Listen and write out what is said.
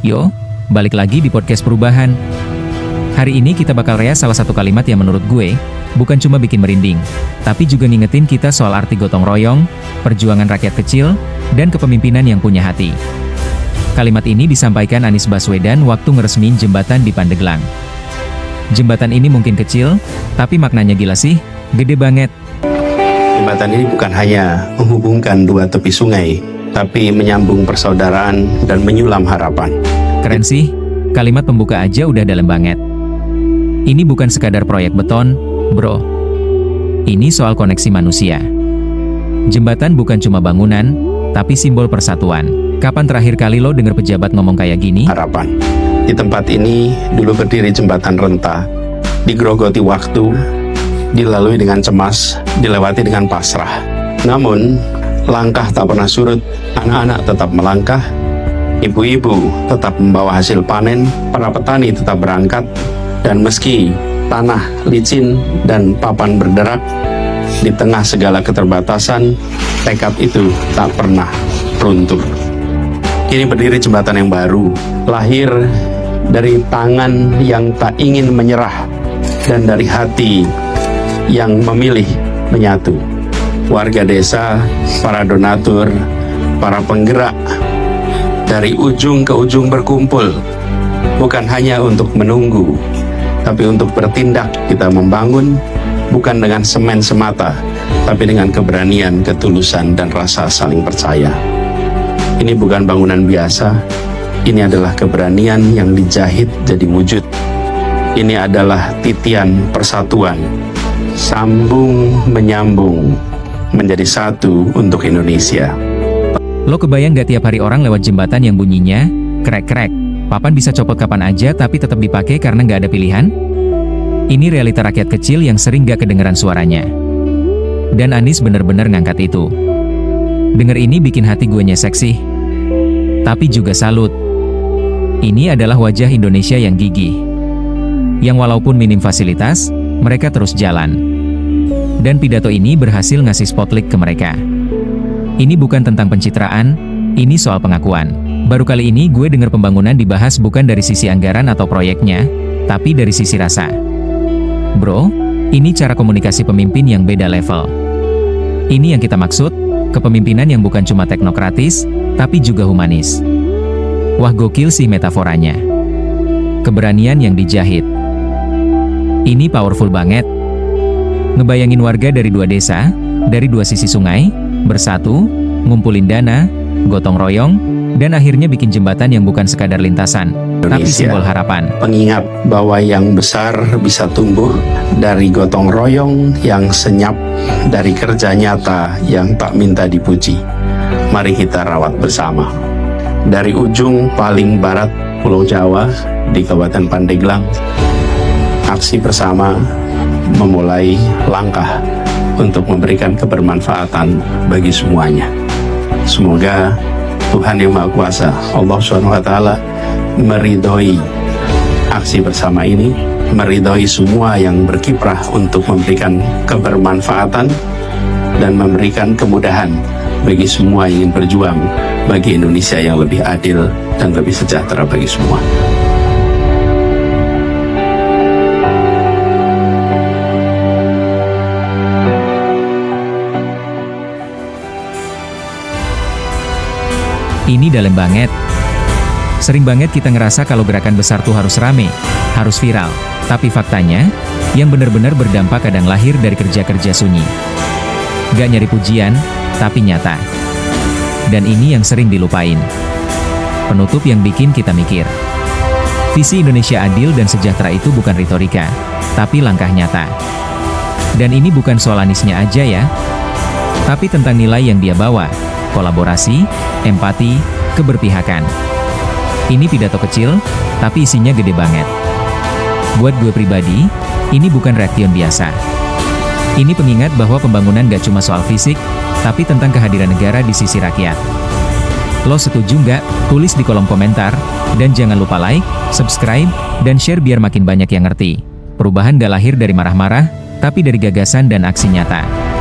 Yo, balik lagi di podcast perubahan. Hari ini kita bakal reas salah satu kalimat yang menurut gue, bukan cuma bikin merinding, tapi juga ngingetin kita soal arti gotong royong, perjuangan rakyat kecil, dan kepemimpinan yang punya hati. Kalimat ini disampaikan Anies Baswedan waktu ngeresmiin jembatan di Pandeglang. Jembatan ini mungkin kecil, tapi maknanya gila sih, gede banget. Jembatan ini bukan hanya menghubungkan dua tepi sungai, tapi menyambung persaudaraan dan menyulam harapan. Keren sih, kalimat pembuka aja udah dalam banget. Ini bukan sekadar proyek beton, bro. Ini soal koneksi manusia. Jembatan bukan cuma bangunan, tapi simbol persatuan. Kapan terakhir kali lo denger pejabat ngomong kayak gini? Harapan. Di tempat ini dulu berdiri jembatan renta, digerogoti waktu, dilalui dengan cemas, dilewati dengan pasrah. Namun, langkah tak pernah surut, anak-anak tetap melangkah, ibu-ibu tetap membawa hasil panen, para petani tetap berangkat, dan meski tanah licin dan papan berderak, di tengah segala keterbatasan, tekad itu tak pernah runtuh. Kini berdiri jembatan yang baru, lahir dari tangan yang tak ingin menyerah, dan dari hati yang memilih menyatu. Warga desa, para donatur, para penggerak, dari ujung ke ujung berkumpul, bukan hanya untuk menunggu, tapi untuk bertindak. Kita membangun, bukan dengan semen semata, tapi dengan keberanian, ketulusan, dan rasa saling percaya. Ini bukan bangunan biasa, ini adalah keberanian yang dijahit jadi wujud. Ini adalah titian persatuan, sambung menyambung, menjadi satu untuk Indonesia. Lo kebayang gak tiap hari orang lewat jembatan yang bunyinya, krek-krek, papan bisa copot kapan aja tapi tetap dipakai karena gak ada pilihan? Ini realita rakyat kecil yang sering gak kedengeran suaranya. Dan Anies bener-bener ngangkat itu. Denger ini bikin hati gue nyesek sih. Tapi juga salut. Ini adalah wajah Indonesia yang gigih. Yang walaupun minim fasilitas, mereka terus jalan. Dan pidato ini berhasil ngasih spotlight ke mereka. Ini bukan tentang pencitraan, ini soal pengakuan. Baru kali ini gue denger pembangunan dibahas bukan dari sisi anggaran atau proyeknya, tapi dari sisi rasa. Bro, ini cara komunikasi pemimpin yang beda level. Ini yang kita maksud, kepemimpinan yang bukan cuma teknokratis, tapi juga humanis. Wah, gokil sih metaforanya. Keberanian yang dijahit. Ini powerful banget. Ngebayangin warga dari dua desa, dari dua sisi sungai, bersatu, ngumpulin dana, gotong royong, dan akhirnya bikin jembatan yang bukan sekadar lintasan, tapi simbol harapan. Pengingat bahwa yang besar bisa tumbuh dari gotong royong yang senyap, dari kerja nyata yang tak minta dipuji. Mari kita rawat bersama. Dari ujung paling barat Pulau Jawa di Kabupaten Pandeglang, aksi bersama memulai langkah untuk memberikan kebermanfaatan bagi semuanya. Semoga Tuhan Yang Maha Kuasa, Allah SWT, meridhoi aksi bersama ini, meridhoi semua yang berkiprah untuk memberikan kebermanfaatan dan memberikan kemudahan bagi semua yang ingin berjuang bagi Indonesia yang lebih adil dan lebih sejahtera bagi semua. Ini dalam banget. Sering banget kita ngerasa kalau gerakan besar tuh harus rame, harus viral. Tapi faktanya, yang benar-benar berdampak kadang lahir dari kerja-kerja sunyi. Gak nyari pujian, tapi nyata. Dan ini yang sering dilupain. Penutup yang bikin kita mikir. Visi Indonesia adil dan sejahtera itu bukan retorika, tapi langkah nyata. Dan ini bukan soal Aniesnya aja ya, tapi tentang nilai yang dia bawa. Kolaborasi, empati, keberpihakan. Ini pidato kecil, tapi isinya gede banget. Buat gue pribadi, ini bukan reaction biasa. Ini pengingat bahwa pembangunan gak cuma soal fisik, tapi tentang kehadiran negara di sisi rakyat. Lo setuju nggak? Tulis di kolom komentar, dan jangan lupa like, subscribe, dan share biar makin banyak yang ngerti. Perubahan gak lahir dari marah-marah, tapi dari gagasan dan aksi nyata.